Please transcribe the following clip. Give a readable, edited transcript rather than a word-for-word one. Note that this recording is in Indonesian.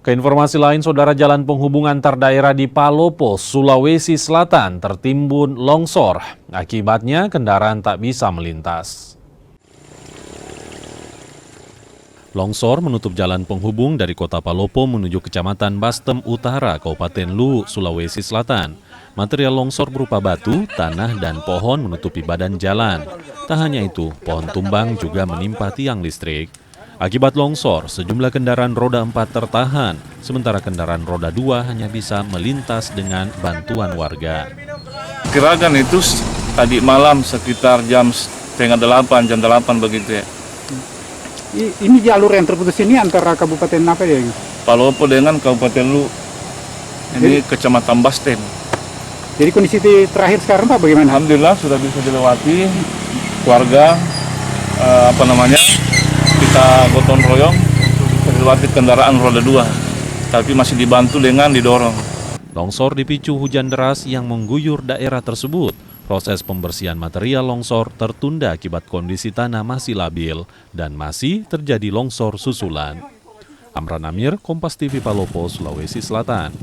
Keinformasi lain, saudara, jalan penghubung antar daerah di Palopo, Sulawesi Selatan tertimbun longsor. Akibatnya kendaraan tak bisa melintas. Longsor menutup jalan penghubung dari kota Palopo menuju kecamatan Bastem Utara, Kabupaten Luwu, Sulawesi Selatan. Material longsor berupa batu, tanah, dan pohon menutupi badan jalan. Tak hanya itu, pohon tumbang juga menimpa tiang listrik. Akibat longsor, sejumlah kendaraan roda 4 tertahan, sementara kendaraan roda 2 hanya bisa melintas dengan bantuan warga. Kiragan itu tadi malam sekitar jam 7:30, jam 8 begitu ya. Ini jalur yang terputus ini antara kabupaten apa ya? Palopo dengan Kabupaten Luwu. Ini Kecamatan Bastem. Jadi kondisi terakhir sekarang Pak bagaimana? Alhamdulillah sudah bisa dilewati. Warga kita gotong royong bisa dilewati kendaraan roda 2, tapi masih dibantu dengan didorong. Longsor dipicu hujan deras yang mengguyur daerah tersebut. Proses pembersihan material longsor tertunda akibat kondisi tanah masih labil dan masih terjadi longsor susulan. Amran Amir, Kompas TV Palopo, Sulawesi Selatan.